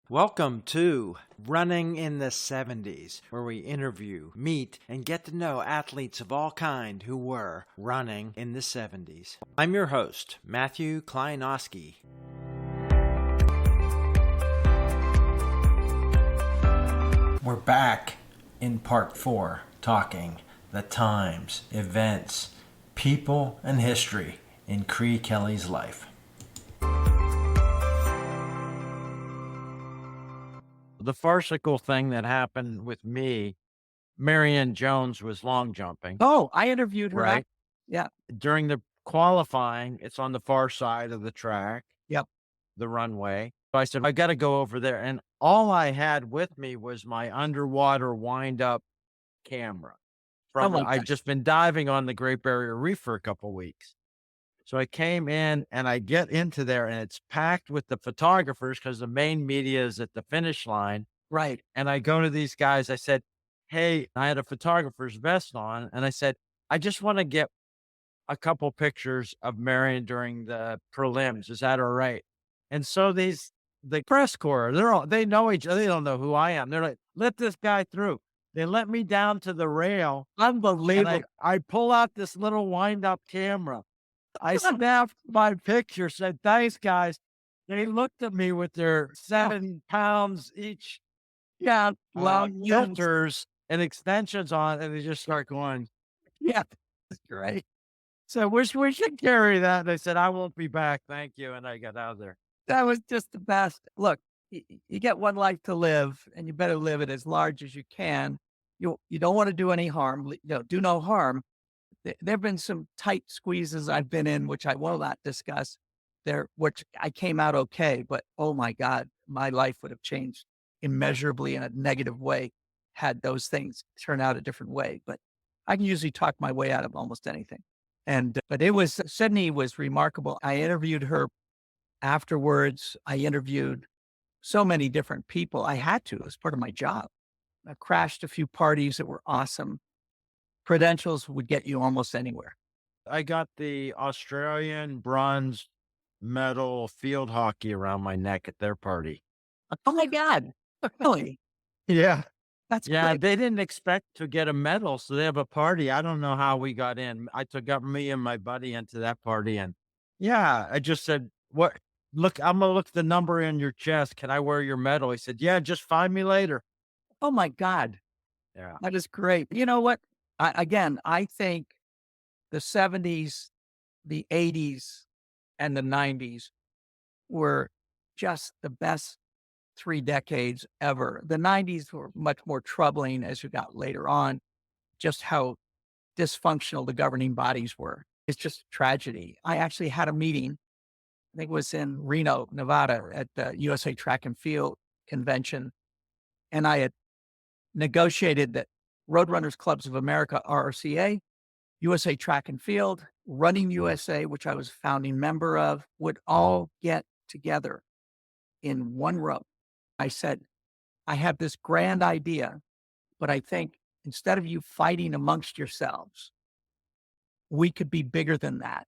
Welcome to Running in the 70s, where we interview, meet, and get to know athletes of all kind who were running in the 70s. I'm your host, Matthew Kleinowski. We're back in part 4, talking the times, events, people, and history in Creigh Kelley's life. The farcical thing that happened with me, Marion Jones was long jumping. Oh, I interviewed her. Right. Yeah. During the qualifying, it's on the far side of the track. Yep. The runway. So I said, I got to go over there. And all I had with me was my underwater wind up camera. I'd just been diving on the Great Barrier Reef for a couple weeks. So I came in and I get into there and it's packed with the photographers because the main media is at the finish line. Right. And I go to these guys, I said, hey, I had a photographer's vest on. And I said, I just want to get a couple pictures of Marion during the prelims. Is that all right? And so the press corps, they know each other. They don't know who I am. They're like, let this guy through. They let me down to the rail. Unbelievable. I pull out this little wind up camera. I snapped my picture, said, thanks, guys. They looked at me with their 7 pounds each. Yeah. Filters and extensions on, and they just start going, yeah, that's great. so we should carry that. And they said, I won't be back. Thank you. And I got out of there. That was just the best. Look, you get one life to live and you better live it as large as you can. You don't want to do any harm, do no harm. There've been some tight squeezes I've been in, which I will not discuss there, which I came out okay, but oh my God, my life would have changed immeasurably in a negative way had those things turn out a different way. But I can usually talk my way out of almost anything. But Sydney was remarkable. I interviewed her afterwards. I interviewed so many different people. I had to, as part of my job. I crashed a few parties that were awesome. Credentials would get you almost anywhere. I got the Australian bronze medal field hockey around my neck at their party. Oh my God. Really? Yeah. That's Yeah. great. They didn't expect to get a medal. So they have a party. I don't know how we got in. I got me and my buddy into that party. And yeah, I just said, what? Look, I'm going to look the number in your chest. Can I wear your medal? He said, yeah, just find me later. Oh my God. Yeah. That is great. You know what? I think the 70s, the 80s, and the 90s were just the best 3 decades ever. The 90s were much more troubling as you got later on, just how dysfunctional the governing bodies were. It's just tragedy. I actually had a meeting, I think it was in Reno, Nevada at the USA Track and Field Convention. And I had negotiated that Roadrunners Clubs of America, RRCA, USA Track and Field, Running USA, which I was a founding member of, would all get together in one room. I said, I have this grand idea, but I think instead of you fighting amongst yourselves, we could be bigger than that.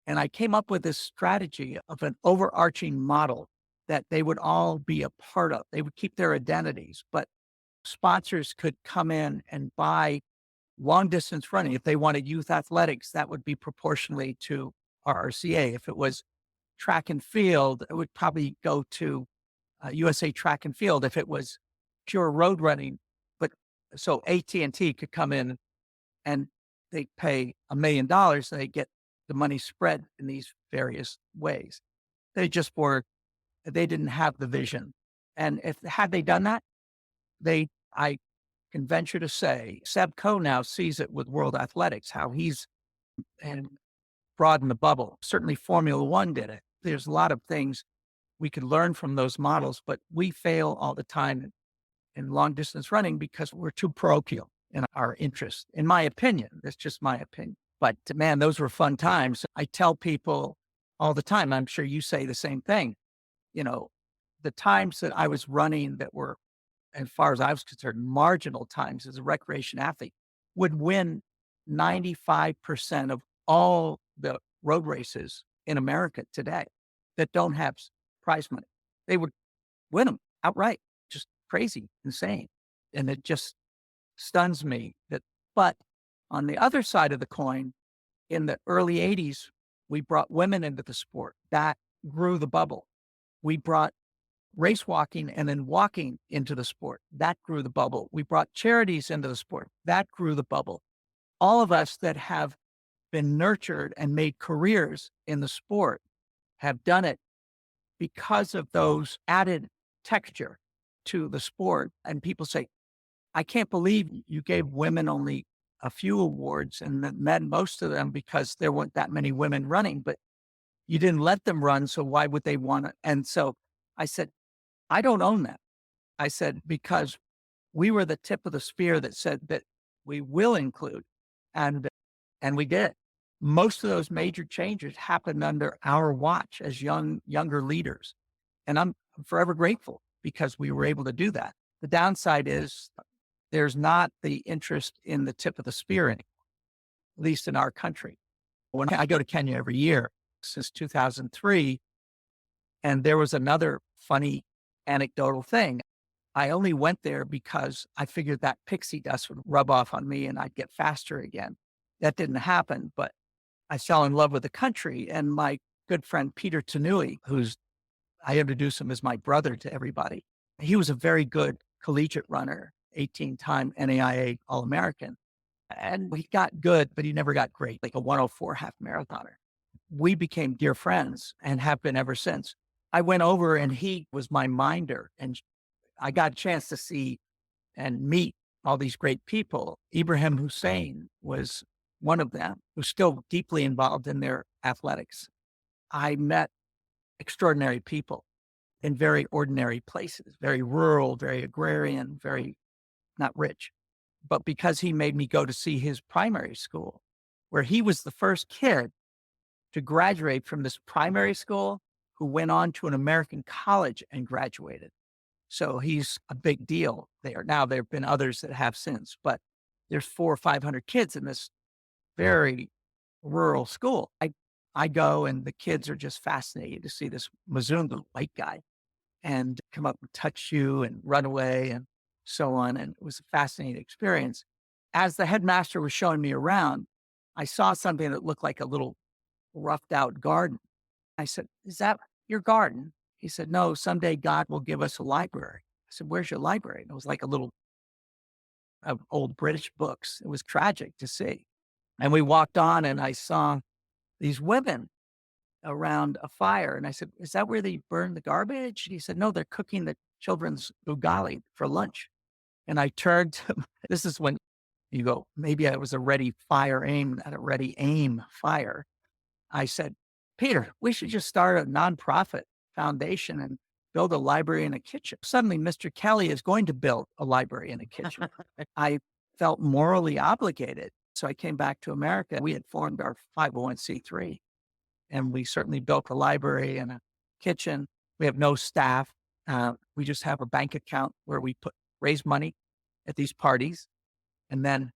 And I came up with this strategy of an overarching model that they would all be a part of. They would keep their identities, but sponsors could come in and buy long distance running. If they wanted youth athletics, that would be proportionally to RRCA. If it was track and field, it would probably go to USA Track and Field. If it was pure road running, but so AT&T could come in and they pay $1 million and they get the money spread in these various ways. They didn't have the vision. And had they done that, I can venture to say, Seb Coe now sees it with World Athletics, how he's and broadened the bubble. Certainly Formula One did it. There's a lot of things we could learn from those models, but we fail all the time in long distance running because we're too parochial in our interest. In my opinion, that's just my opinion. But man, those were fun times. I tell people all the time, I'm sure you say the same thing, the times that I was running that were, as far as I was concerned, marginal times as a recreation athlete would win 95% of all the road races in America today that don't have prize money. They would win them outright, just crazy, insane. And it just stuns me that, but on the other side of the coin, in the early 80s, we brought women into the sport. That grew the bubble. We brought race walking and then walking into the sport. That grew the bubble. We brought charities into the sport. That grew the bubble. All of us that have been nurtured and made careers in the sport have done it because of those added texture to the sport. And people say, I can't believe you gave women only a few awards and the men most of them because there weren't that many women running, but you didn't let them run. So why would they want to? And so I said, I don't own that. I said, because we were the tip of the spear that said that we will include. And, and we did. Most of those major changes happened under our watch as younger leaders. And I'm forever grateful because we were able to do that. The downside is there's not the interest in the tip of the spear anymore, at least in our country. When I go to Kenya every year since 2003, and there was another funny anecdotal thing. I only went there because I figured that pixie dust would rub off on me and I'd get faster again. That didn't happen, but I fell in love with the country. And my good friend, Peter Tanui, I introduce him as my brother to everybody. He was a very good collegiate runner, 18-time NAIA All-American. And he got good, but he never got great, like a 104 half marathoner. We became dear friends and have been ever since. I went over and he was my minder, and I got a chance to see and meet all these great people. Ibrahim Hussein was one of them who's still deeply involved in their athletics. I met extraordinary people in very ordinary places, very rural, very agrarian, very not rich. But because he made me go to see his primary school, where he was the first kid to graduate from this primary school who went on to an American college and graduated. So he's a big deal there. Now, there have been others that have since, but there's 400 or 500 kids in this very rural school. I go and the kids are just fascinated to see this Mzungu white guy and come up and touch you and run away and so on. And it was a fascinating experience. As the headmaster was showing me around, I saw something that looked like a little roughed out garden. I said, is that your garden? He said, no, someday God will give us a library. I said, where's your library? And it was like a little of old British books. It was tragic to see. And we walked on and I saw these women around a fire. And I said, is that where they burn the garbage? And he said, no, they're cooking the children's ugali for lunch. And I turned to, this is when you go, maybe I was a ready fire aim, not a ready aim fire. I said, Peter, we should just start a nonprofit foundation and build a library in a kitchen. Suddenly, Mr. Kelley is going to build a library in a kitchen. I felt morally obligated. So I came back to America. We had formed our 501c3, and we certainly built a library and a kitchen. We have no staff. We just have a bank account where we raise money at these parties, and then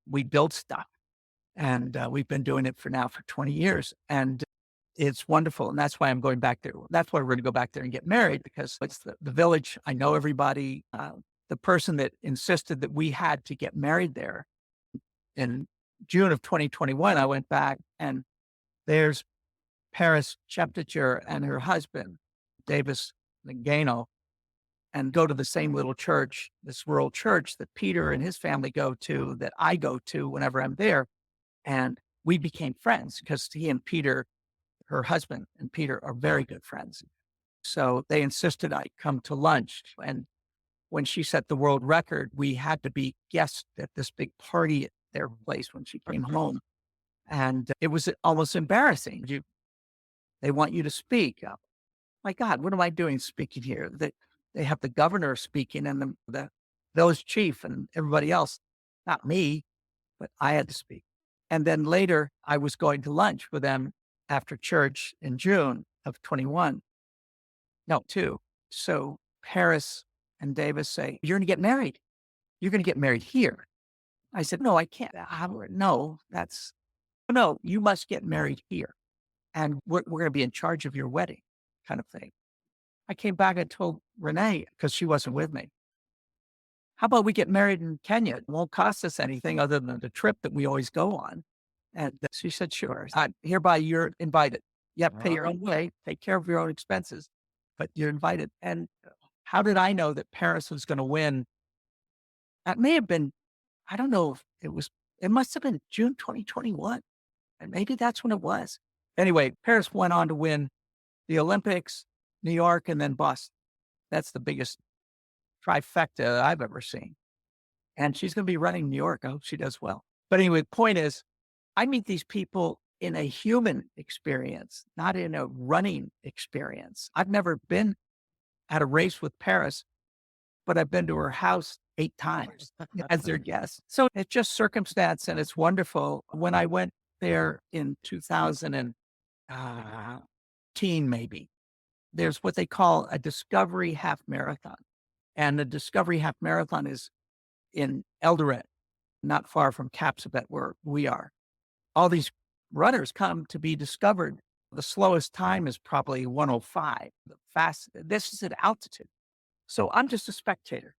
we build stuff. And we've been doing it for 20 years. And it's wonderful. And that's why I'm going back there. That's why we're going to go back there and get married, because it's the village. I know everybody. The person that insisted that we had to get married there in June of 2021, I went back and there's Paris Chepticher and her husband, Davis Nagano, and go to the same little church, this rural church that Peter and his family go to, that I go to whenever I'm there. And we became friends because he and Peter, her husband and Peter, are very good friends. So they insisted I come to lunch. And when she set the world record, we had to be guests at this big party at their place when she came home. And it was almost embarrassing. They want you to speak. My God, what am I doing speaking here? They have the governor speaking and the village chief and everybody else, not me, but I had to speak. And then later I was going to lunch with them after church in June of 21. No, 2. So Paris and Davis say, you're going to get married. You're going to get married here. I said, no, I can't. No, you must get married here. And we're going to be in charge of your wedding kind of thing. I came back and told Renee, because she wasn't with me, how about we get married in Kenya? It won't cost us anything other than the trip that we always go on. And she said, sure. Hereby you're invited. You have to pay your own way, take care of your own expenses, but you're invited. And how did I know that Paris was going to win? That may have been, I don't know if it must have been June 2021. And maybe that's when it was. Anyway, Paris went on to win the Olympics, New York, and then Boston. That's the biggest trifecta I've ever seen. And she's going to be running New York. I hope she does well. But anyway, the point is, I meet these people in a human experience, not in a running experience. I've never been at a race with Paris, but I've been to her house 8 times as their guest. So it's just circumstance and it's wonderful. When I went there in 2010, maybe, there's what they call a Discovery Half Marathon. And the Discovery Half Marathon is in Eldoret, not far from Capsabet, where we are. All these runners come to be discovered. The slowest time is probably 105. This is at altitude. So I'm just a spectator.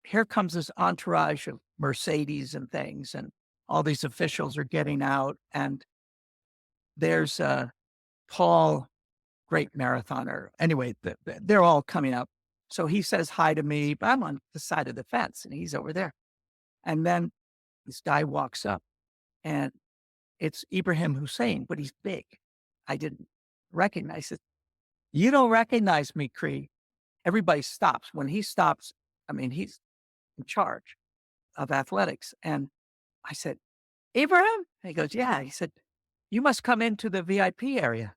Here comes this entourage of Mercedes and things, and all these officials are getting out. And there's Paul, great marathoner. Anyway, they're all coming up. So he says hi to me, but I'm on the side of the fence and he's over there. And then this guy walks up and it's Ibrahim Hussein, but he's big. I didn't recognize it. You don't recognize me, Creigh. Everybody stops. When he stops, I mean, he's in charge of athletics. And I said, Ibrahim? And he goes, yeah. He said, you must come into the VIP area.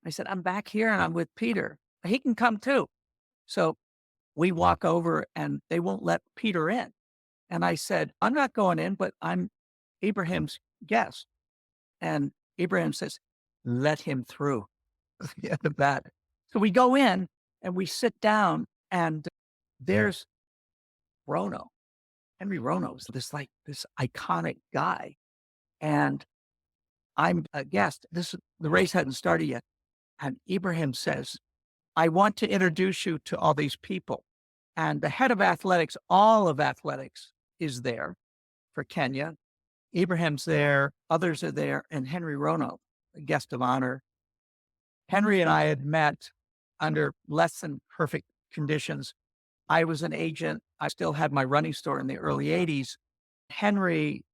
I said, I'm back here and I'm with Peter. He can come too. So we walk over and they won't let Peter in. And I said, I'm not going in, but I'm Ibrahim's guest. And Ibrahim says, let him through at the bat. So we go in and we sit down and there's Rono. Henry Rono's this iconic guy. And I'm a guest. The race hadn't started yet. And Ibrahim says, I want to introduce you to all these people. And the head of athletics, all of athletics is there for Kenya. Ibrahim's there, others are there, and Henry Rono, a guest of honor. Henry and I had met under less than perfect conditions. I was an agent. I still had my running store in the early 80s. Henry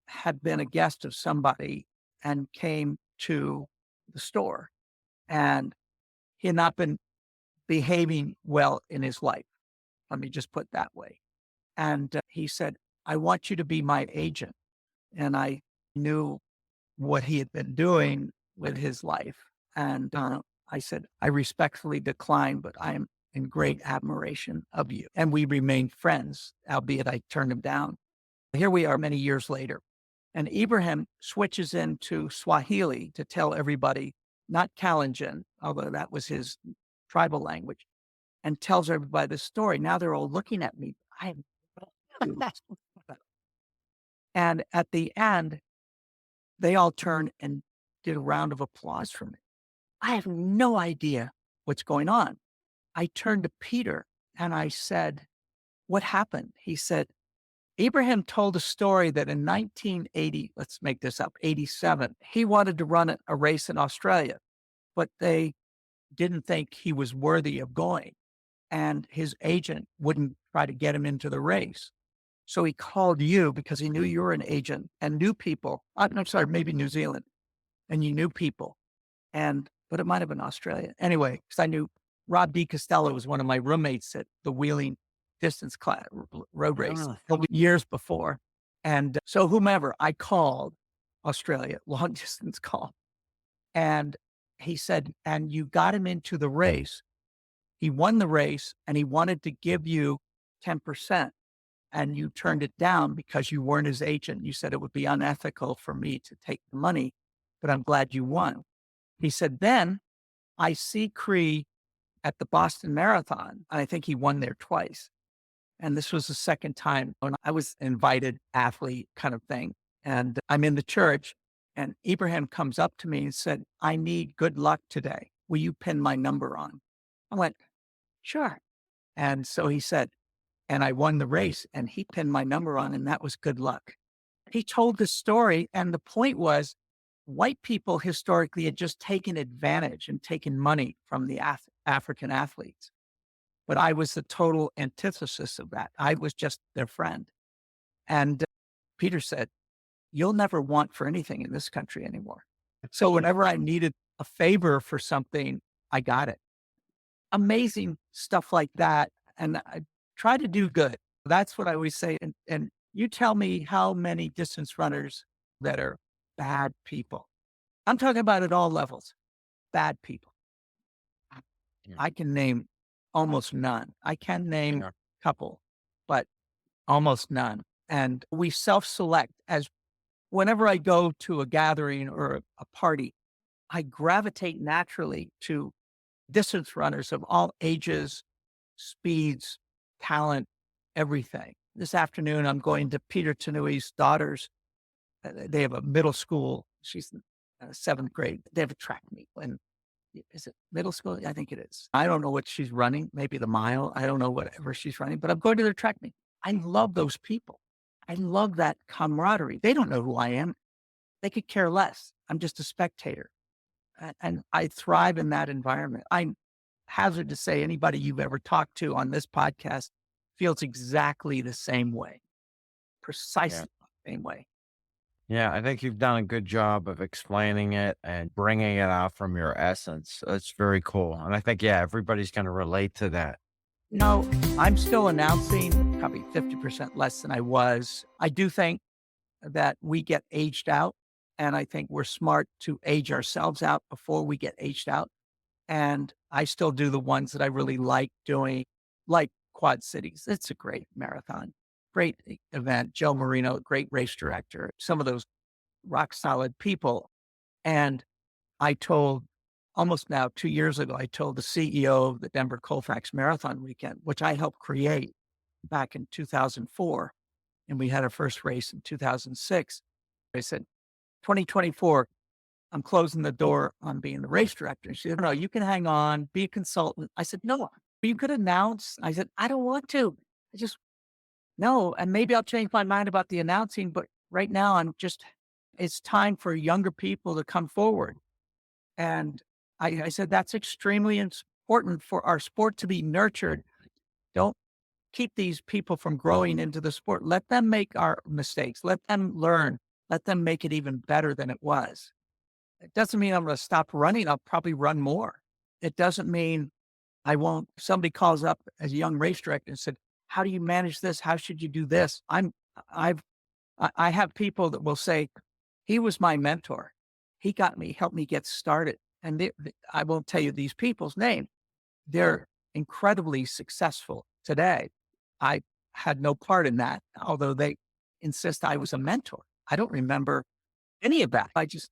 had been a guest of somebody and came to the store. And he had not been behaving well in his life. Let me just put it that way. And he said, I want you to be my agent. And I knew what he had been doing with his life. And I said, I respectfully decline, but I am in great admiration of you. And we remained friends, albeit I turned him down. Here we are many years later. And Ibrahim switches into Swahili to tell everybody, not Kalenjin, although that was his tribal language, and tells everybody the story. Now they're all looking at me. And at the end, they all turned and did a round of applause for me. I have no idea what's going on. I turned to Peter and I said, what happened? He said, Ibrahim told a story that in 1980, let's make this up, 87, he wanted to run a race in Australia, but they didn't think he was worthy of going. And his agent wouldn't try to get him into the race. So he called you because he knew you were an agent and knew people. I'm sorry, maybe New Zealand. And you knew people. But it might have been Australia. Anyway, because I knew Rob DiCostello was one of my roommates at the Wheeling distance class, road race years before. And so whomever, I called Australia, long distance call. And he said, and you got him into the race. He won the race and he wanted to give you 10%. And you turned it down because you weren't his agent. You said it would be unethical for me to take the money, but I'm glad you won. He said, then I see Creigh at the Boston Marathon. And I think he won there twice. And this was the second time when I was invited athlete kind of thing. And I'm in the church and Ibrahim comes up to me and said, I need good luck today. Will you pin my number on? I went, Sure. And so he said, and I won the race and he pinned my number on, and that was good luck. He told the story. And the point was, white people historically had just taken advantage and taken money from the African athletes. But I was the total antithesis of that. I was just their friend. And Peter said, you'll never want for anything in this country anymore. So whenever I needed a favor for something, I got it. Amazing stuff like that. And I try to do good. That's what I always say. And you tell me how many distance runners that are bad people. I'm talking about at all levels, bad people. Yeah. I can name almost none. I can name Yeah. a couple, but almost none. And we self-select. As whenever I go to a gathering or a party, I gravitate naturally to distance runners of all ages, speeds, talent, everything. This afternoon, I'm going to Peter Tanui's daughter's. They have a middle school. She's in seventh grade. They have a track meet. And is it middle school? I think it is. I don't know what she's running. Maybe the mile. I don't know whatever she's running, but I'm going to their track meet. I love those people. I love that camaraderie. They don't know who I am. They could care less. I'm just a spectator. And I thrive in that environment. I hazard to say anybody you've ever talked to on this podcast feels exactly the same way, Yeah. precisely the same way. Yeah, I think you've done a good job of explaining it and bringing it out from your essence. It's very cool. And I think, yeah, everybody's going to relate to that. No, I'm still announcing probably 50% less than I was. I do think that we get aged out, and I think we're smart to age ourselves out before we get aged out. And I still do the ones that I really like doing, like Quad Cities. It's a great marathon, great event. Joe Marino, great race director, some of those rock solid people. And I told almost now 2 years ago, I told the CEO of the Denver Colfax Marathon Weekend, which I helped create back in 2004. And we had our first race in 2006. I said, 2024, I'm closing the door on being the race director. She said, no, you can hang on, be a consultant. I said, no, you could announce. I said, I don't want to. I just, no. And maybe I'll change my mind about the announcing, but right now it's time for younger people to come forward. And I said, that's extremely important for our sport to be nurtured. Don't keep these people from growing into the sport. Let them make our mistakes. Let them learn. Let them make it even better than it was. It doesn't mean I'm going to stop running. I'll probably run more. It doesn't mean I won't. Somebody calls up as a young race director and said, how do you manage this? How should you do this? I have people that will say, he was my mentor. He helped me get started. And I won't tell you these people's name. They're incredibly successful today. I had no part in that, although they insist I was a mentor. I don't remember any of that. I just,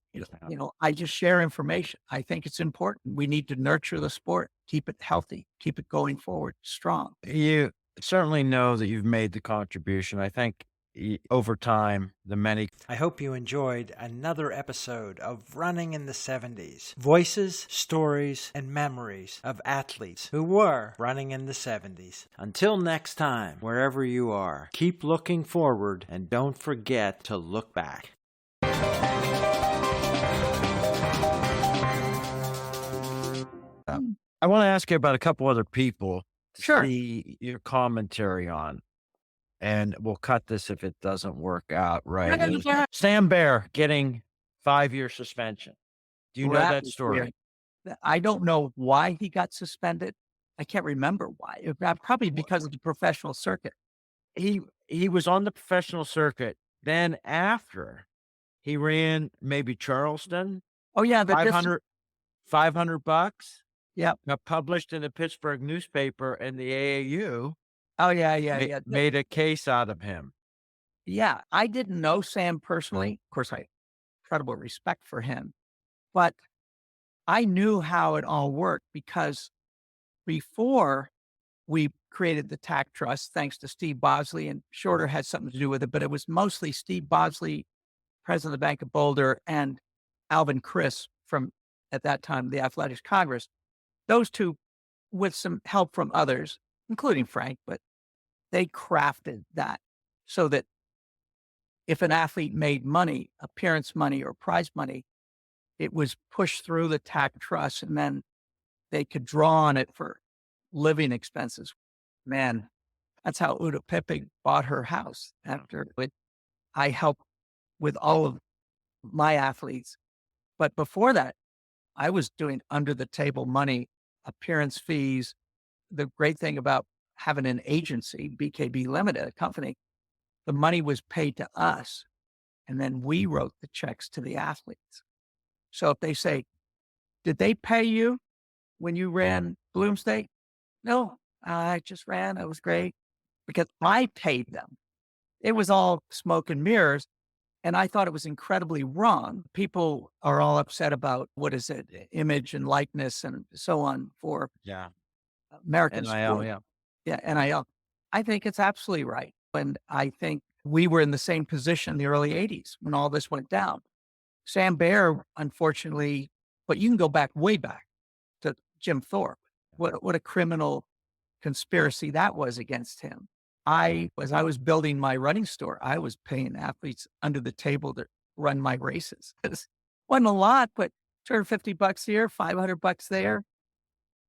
I just share information. I think it's important. We need to nurture the sport, keep it healthy, keep it going forward, strong. You certainly know that you've made the contribution. I think over time, I hope you enjoyed another episode of Running in the 70s. Voices, stories, and memories of athletes who were running in the 70s. Until next time, wherever you are, keep looking forward and don't forget to look back. I want to ask you about a couple other people to Sure. see your commentary on. And we'll cut this if it doesn't work out right. Sam Bear getting 5-year suspension. Do you know that story? I don't know why he got suspended. I can't remember why. Probably because of the professional circuit. He was on the professional circuit. Then after he ran maybe Charleston. Oh yeah, 500 bucks. Yeah. Got published in the Pittsburgh newspaper, and the AAU Oh yeah. made a case out of him. Yeah, I didn't know Sam personally. Of course, I have incredible respect for him, but I knew how it all worked because before we created the TAC Trust, thanks to Steve Bosley, and Shorter had something to do with it, but it was mostly Steve Bosley, president of the Bank of Boulder, and Alvin Chris from, at that time, the Athletics Congress. Those two with some help from others, including Frank, but they crafted that so that if an athlete made money, appearance money or prize money, it was pushed through the tax trust and then they could draw on it for living expenses. Man, that's how Uda Pipping bought her house after I helped with all of my athletes. But before that, I was doing under the table money, appearance fees. The great thing about having an agency, BKB Limited, a company, the money was paid to us. And then we wrote the checks to the athletes. So if they say, did they pay you when you ran Bloom State? No, I just ran. It was great because I paid them. It was all smoke and mirrors. And I thought it was incredibly wrong. People are all upset about what is it, image and likeness and so on for Yeah. American NIL, sport. yeah. Yeah, NIL. I think it's absolutely right. And I think we were in the same position in the early 80s when all this went down. Sam Baer, unfortunately, but you can go back way back to Jim Thorpe. What a criminal conspiracy that was against him. As I was building my running store, I was paying athletes under the table to run my races. It wasn't a lot, but $250 here, $500 there.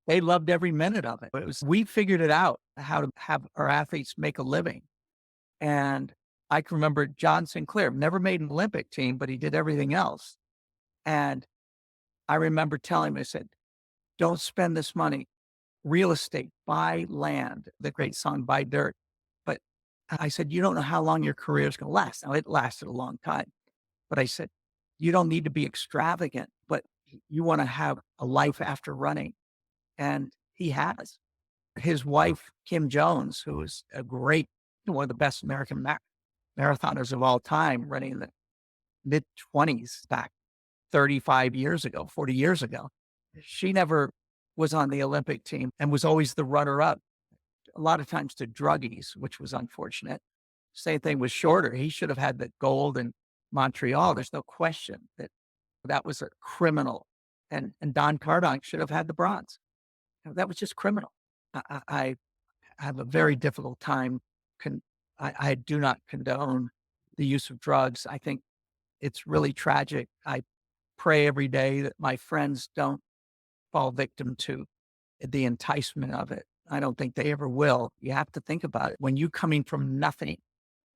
They loved every minute of it. We figured it out how to have our athletes make a living. And I can remember John Sinclair never made an Olympic team, but he did everything else. And I remember telling him, I said, don't spend this money. Real estate, buy land, the great song, Buy Dirt. But I said, you don't know how long your career is going to last. Now, it lasted a long time. But I said, you don't need to be extravagant, but you want to have a life after running. And he has. His wife, Kim Jones, who is one of the best American marathoners of all time, running in the mid-20s back 35 years ago, 40 years ago. She never was on the Olympic team and was always the runner-up, a lot of times to druggies, which was unfortunate. Same thing with Shorter. He should have had the gold in Montreal. There's no question that that was a criminal. And Don Cardonk should have had the bronze. That was just criminal. I have a very difficult time. I do not condone the use of drugs. I think it's really tragic. I pray every day that my friends don't fall victim to the enticement of it. I don't think they ever will. You have to think about it. When you're coming from nothing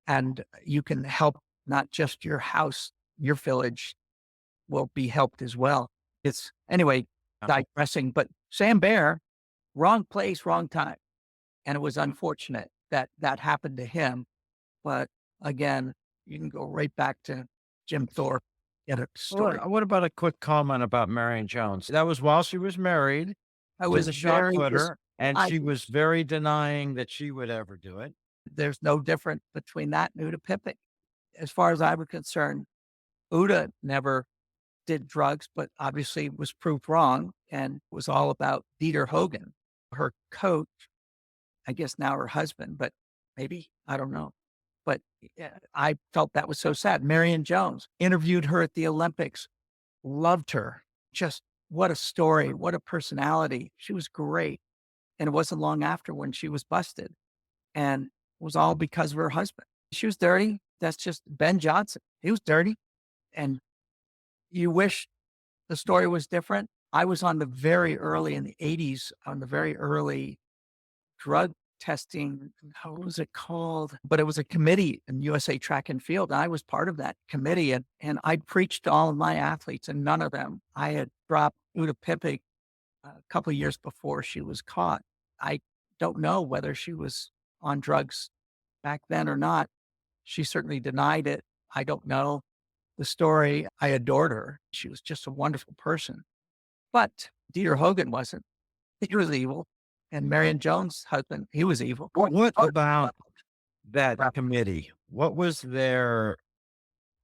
and you can help not just your house, your village will be helped as well. It's anyway, digressing, but Sam Baer, wrong place, wrong time. And it was unfortunate that that happened to him. But again, you can go right back to Jim Thorpe in a story. What about a quick comment about Marion Jones? That was while she was married I to was the shot very, putter, and I, she was very denying that she would ever do it. there's no difference between that and Uda Pipping. As far as I was concerned, Uda never did drugs, but obviously was proved wrong and was all about Dieter Hogan, her coach, I guess now her husband, but maybe, I don't know. But I felt that was so sad. Marion Jones interviewed her at the Olympics, loved her. Just what a story, what a personality. She was great. And it wasn't long after when she was busted. And it was all because of her husband. She was dirty. That's just Ben Johnson. He was dirty. And you wish the story was different. I was on the very early in the 80s, on the very early drug testing. How was it called? But it was a committee in USA Track and Field. And I was part of that committee. And I preached to all of my athletes and none of them. I had dropped Uda Pippig a couple of years before she was caught. I don't know whether she was on drugs back then or not. She certainly denied it. I don't know the story. I adored her. She was just a wonderful person. But Dieter Hogan wasn't. He was evil. And Marion Jones' husband, he was evil. What about that committee? What was their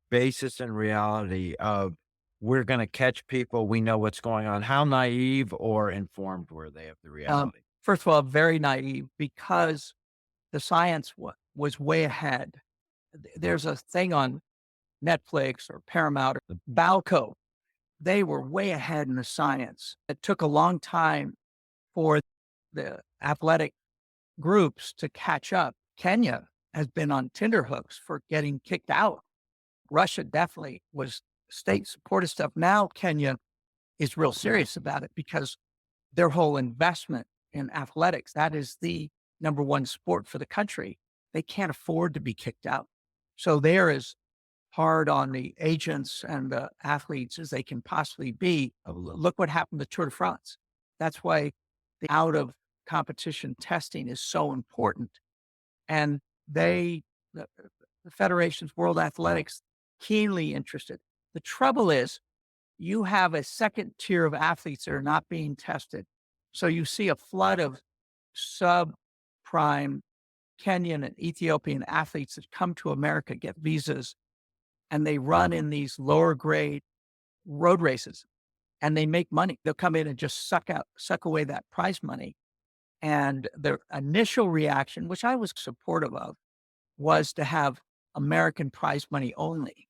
basis and reality of we're going to catch people, we know what's going on? How naive or informed were they of the reality? First of all, very naive because the science was way ahead. There's a thing on Netflix or Paramount, the Balco. They were way ahead in the science. It took a long time for the athletic groups to catch up. Kenya has been on tenterhooks for getting kicked out. Russia definitely was state supported stuff. Now Kenya is real serious about it because their whole investment in athletics, that is the number one sport for the country. They can't afford to be kicked out. So they're as hard on the agents and the athletes as they can possibly be. Look what happened to Tour de France. That's why the out of competition testing is so important. And the federations, World Athletics, keenly interested. The trouble is you have a second tier of athletes that are not being tested. So you see a flood of subprime Kenyan and Ethiopian athletes that come to America, get visas, and they run in these lower grade road races and they make money. They'll come in and just suck away that prize money. And their initial reaction, which I was supportive of, was to have American prize money only.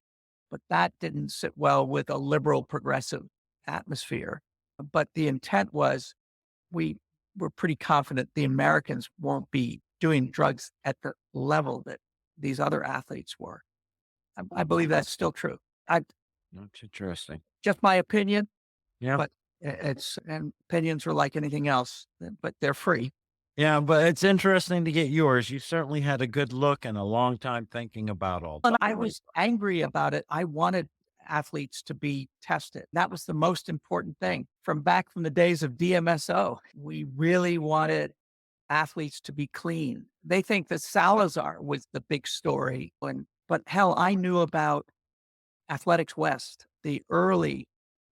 But that didn't sit well with a liberal progressive atmosphere. But the intent was we were pretty confident the Americans won't be doing drugs at the level that these other athletes were. I believe that's still true. That's interesting. Just my opinion. Yeah. But and opinions are like anything else, but they're free. Yeah, but it's interesting to get yours. You certainly had a good look and a long time thinking about all And that. I was angry about it. I wanted athletes to be tested. That was the most important thing from back from the days of DMSO. We really wanted athletes to be clean. They think that Salazar was the big story. But hell, I knew about Athletics West, the early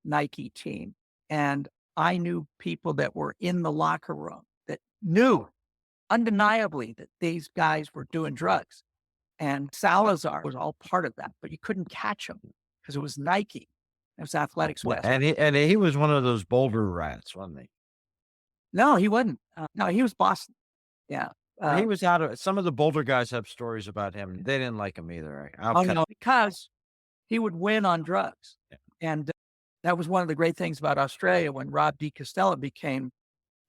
Nike team. And I knew people that were in the locker room that knew undeniably that these guys were doing drugs. And Salazar was all part of that, but you couldn't catch him because it was Nike. It was Athletics West. And he was one of those boulder rats, wasn't he? No, he wasn't. No, he was Boston. Yeah. He was out of some of the Boulder guys have stories about him. They didn't like him either. No, because he would win on drugs. Yeah. And that was one of the great things about Australia when Rob DiCostello became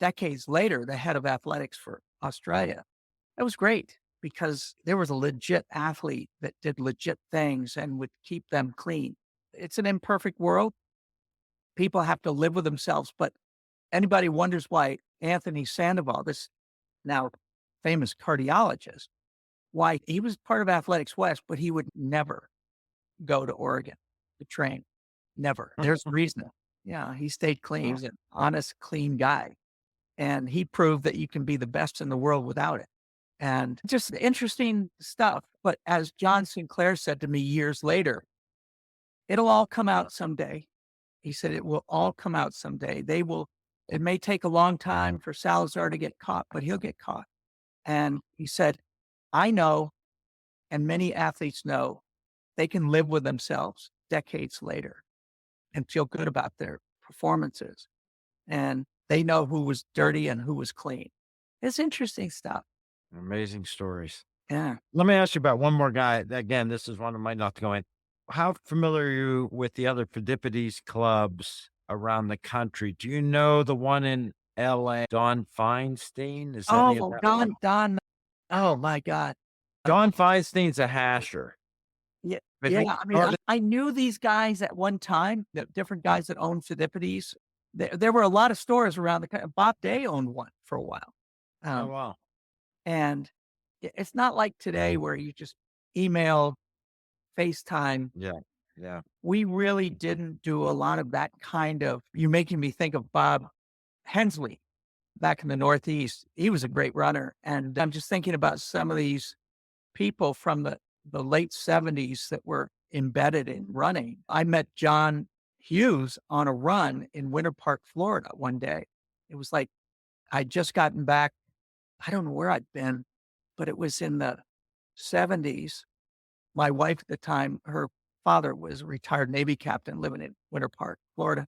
decades later the head of athletics for Australia. That was great because there was a legit athlete that did legit things and would keep them clean. It's an imperfect world. People have to live with themselves, but anybody wonders why Anthony Sandoval, this now famous cardiologist, why he was part of Athletics West, but he would never go to Oregon to train. Never. There's a reason. Yeah, he stayed clean. He was an honest, clean guy. And he proved that you can be the best in the world without it. And just interesting stuff. But as John Sinclair said to me years later, it'll all come out someday. He said, it will all come out someday. It may take a long time for Salazar to get caught, but he'll get caught. And he said, I know, and many athletes know, they can live with themselves decades later and feel good about their performances. And they know who was dirty and who was clean. It's interesting stuff. Amazing stories. Yeah. Let me ask you about one more guy. Again, this is one of my not to go in. How familiar are you with the other Fidipides clubs around the country? Do you know the one in LA, Don Feinstein? Is that Don. Oh my God. Don Feinstein's a hasher. Yeah. But Yeah. I mean, I knew these guys at one time, the different guys that owned Fidipides. There were a lot of stores around the country. Bob Day owned one for a while. Oh, wow. And it's not like today where you just email, FaceTime. Yeah. Yeah. We really didn't do a lot of that kind of, you're making me think of Bob Hensley back in the Northeast. He was a great runner. And I'm just thinking about some of these people from the late 70s that were embedded in running. I met John Hughes on a run in Winter Park, Florida one day. It was like, I'd just gotten back. I don't know where I'd been, but it was in the 70s. My wife at the time, her father was a retired Navy captain living in Winter Park, Florida.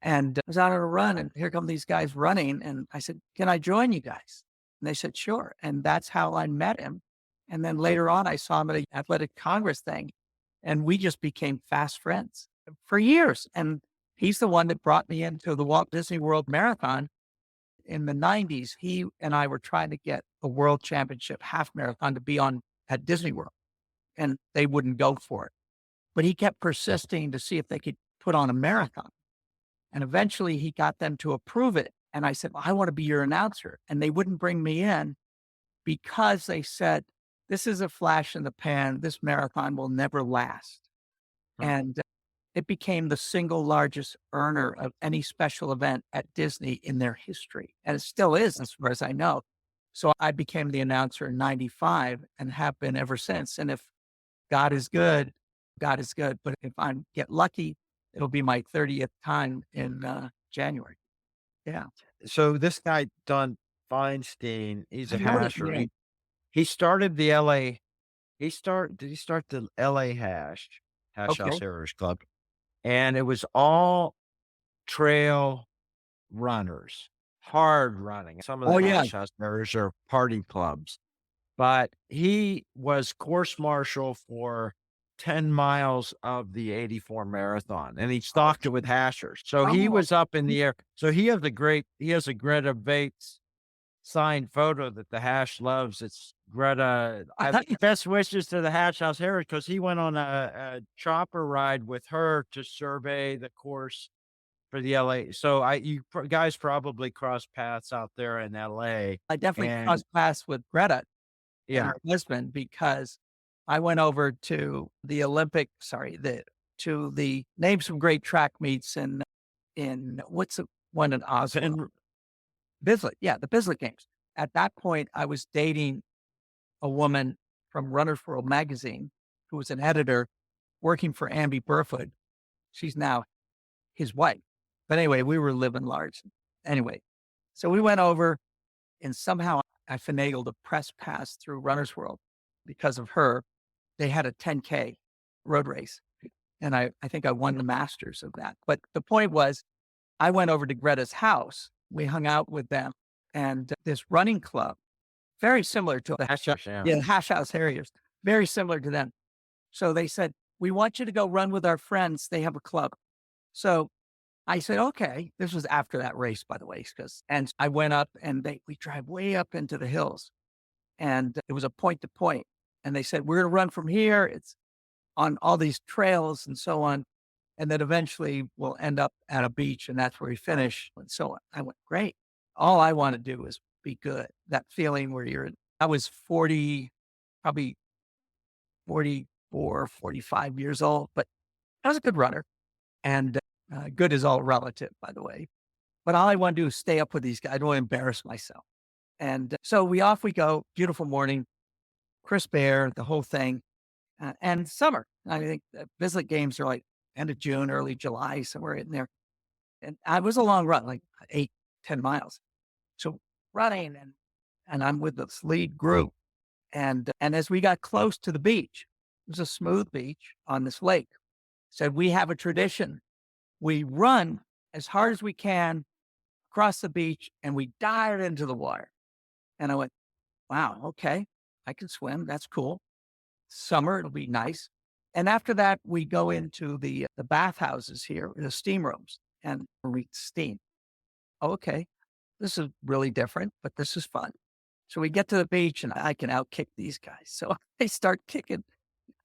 And I was out on a run and here come these guys running. And I said, can I join you guys? And they said, sure. And that's how I met him. And then later on, I saw him at an athletic Congress thing and we just became fast friends for years. And he's the one that brought me into the Walt Disney World Marathon in the 90s, he and I were trying to get a world championship half marathon to be on at Disney World, and they wouldn't go for it. But he kept persisting to see if they could put on a marathon. And eventually he got them to approve it. And I said, well, I want to be your announcer. And they wouldn't bring me in because they said, this is a flash in the pan. This marathon will never last. Hmm. And it became the single largest earner of any special event at Disney in their history. And it still is, as far as I know. So I became the announcer in 95 and have been ever since. And if God is good, God is good. But if I get lucky, it'll be my 30th time in January. Yeah. So this guy, Don Feinstein, he's I a know that hasher. name. He started the LA did he start the LA Hash House Okay. Harriers Club? And it was all trail runners, hard running. Some of the Oh, yeah. Hash House Harriers are party clubs, but he was course marshal for 10 miles of the '84 marathon, and he Oh, stocked it with hashers. So he oh, was up in the air. So he has a Greta Bates signed photo that the Hash loves. It's Greta. I thought you, Best wishes to the Hash House Harriers because he went on a chopper ride with her to survey the course for the LA. So guys probably crossed paths out there in LA, I definitely and crossed paths with Greta and yeah, her husband because I went over to the Olympic, sorry, to the name some great track meets in what's the one in Oslo? and Bislett. Yeah, the Bislett Games. At that point, I was dating a woman from Runner's World magazine who was an editor working for Amby Burfoot. She's now his wife. But anyway, we were living large. Anyway, so we went over and somehow I finagled a press pass through Runner's World because of her. They had a 10K road race. And I think I won the masters of that. But the point was, I went over to Greta's house. We hung out with them and this running club, very similar to the yeah. yeah, Hash House Harriers, very similar to them. So they said, we want you to go run with our friends. They have a club. So I said, okay. This was after that race, by the way, and I went up and we drive way up into the hills and it was a point to point. And they said, we're going to run from here. It's on all these trails and so on. And then eventually we'll end up at a beach and that's where we finish. And so on. I went, great. All I want to do is be good. That feeling where I was 40, probably 44, 45 years old, but I was a good runner. And good is all relative, by the way. But all I want to do is stay up with these guys. I don't want to embarrass myself. And so off we go. Beautiful morning, crisp air, the whole thing. And summer. I think the Bislett Games are like end of June, early July, somewhere in there. And I was a long run, like 8, 10 miles. So running and I'm with this lead group. And as we got close to the beach, it was a smooth beach on this lake. Said, we have a tradition. We run as hard as we can across the beach and we dive into the water. And I went, wow, okay, I can swim. That's cool. Summer, it'll be nice. And after that, we go into the bathhouses here, the steam rooms, and we steam. Oh, okay, this is really different, but this is fun. So we get to the beach and I can outkick these guys. So I start kicking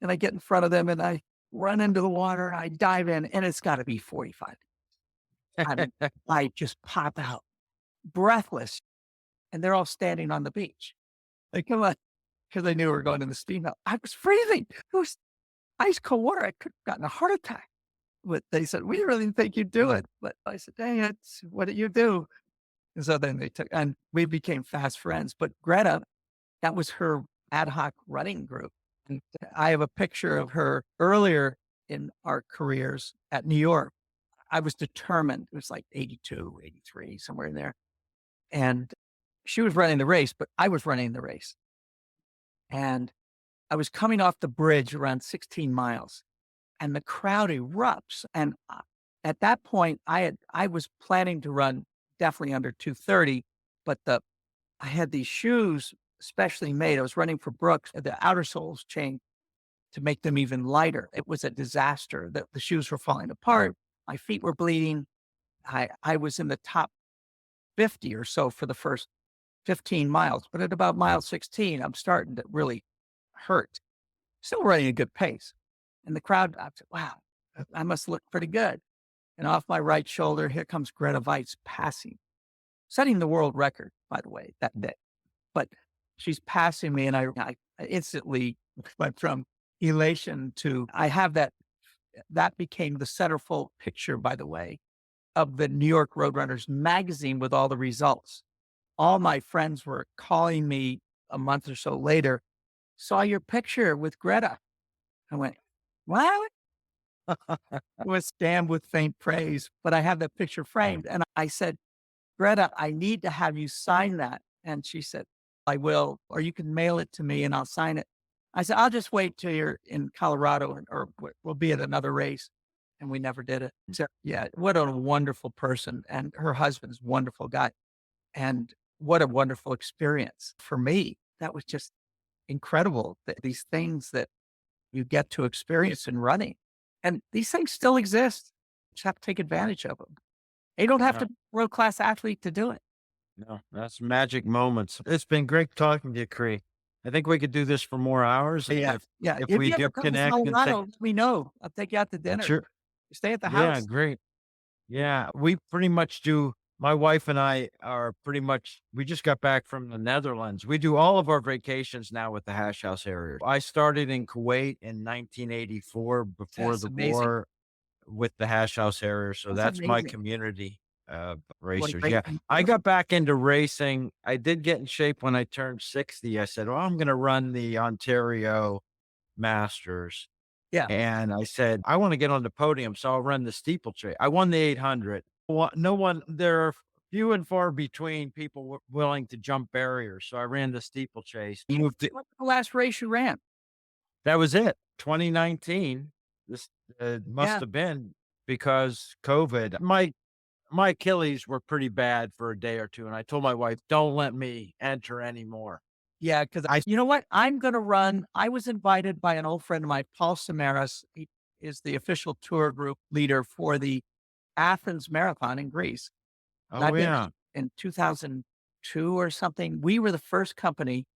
and I get in front of them and I run into the water. I dive in and it's got to be 45. I just pop out breathless and they're all standing on the beach. Like, come on, because they knew we were going in the steam house. I was freezing. It was ice cold water. I could have gotten a heart attack. But they said, we really didn't think you'd do it. But I said, dang it, what did you do? And so then and we became fast friends. But Greta, that was her ad hoc running group. And I have a picture of her earlier in our careers at New York. I was determined. It was like 82, 83, somewhere in there. And she was running the race, but I was running the race. And I was coming off the bridge around 16 miles and the crowd erupts. And at that point, I was planning to run definitely under 230, but I had these shoes specially made. I was running for Brooks, the outer soles changed to make them even lighter. It was a disaster. The shoes were falling apart. My feet were bleeding. I was in the top 50 or so for the first 15 miles. But at about mile 16, I'm starting to really hurt. Still running a good pace. And the crowd, I said, wow, I must look pretty good. And off my right shoulder, here comes Greta Weitz passing, setting the world record, by the way, that day. But she's passing me, and I instantly went from elation to I have that became the centerfold picture, by the way, of the New York Roadrunners magazine with all the results. All my friends were calling me a month or so later, saw your picture with Greta. I went, what? Was damned with faint praise, but I have that picture framed. And I said, Greta, I need to have you sign that. And she said, I will, or you can mail it to me and I'll sign it. I said, I'll just wait till you're in Colorado or we'll be at another race. And we never did it. So yeah, what a wonderful person. And her husband's a wonderful guy. And what a wonderful experience for me. That was just incredible. These things that you get to experience in running. And these things still exist. You just have to take advantage of them. You don't have Yeah. to be a world-class athlete to do it. No, that's magic moments. It's been great talking to you, Creigh. I think we could do this for more hours Yeah. Yeah. if If we you ever do come to connect and Colorado, let me know. I'll take you out to dinner. sure. Stay at the Yeah, house. great. Yeah, we pretty much do. My wife and I are pretty much, we just got back from the Netherlands. We do all of our vacations now with the Hash House Harriers. I started in Kuwait in 1984 before That's the amazing. war with the Hash House Harriers. So That's that's my amazing. community of What a racers. great Yeah. I got back into racing. I did get in shape when I turned 60. I said, well, I'm going to run the Ontario Masters. Yeah. And I said, I want to get on the podium, so I'll run the steeplechase. I won the 800. No one, there are few and far between people willing to jump barriers. So I ran the steeplechase. Moved to, What's the last race you ran? that was it. 2019. This must Yeah. have been because COVID. My Achilles were pretty bad for a day or two, and I told my wife, "Don't let me enter anymore." Yeah. Cause I you know what? I'm going to run. I was invited by an old friend of mine, Paul Samaras. He is the official tour group leader for the Athens Marathon in Greece. And oh I've been yeah, in 2002 or something. We were the first company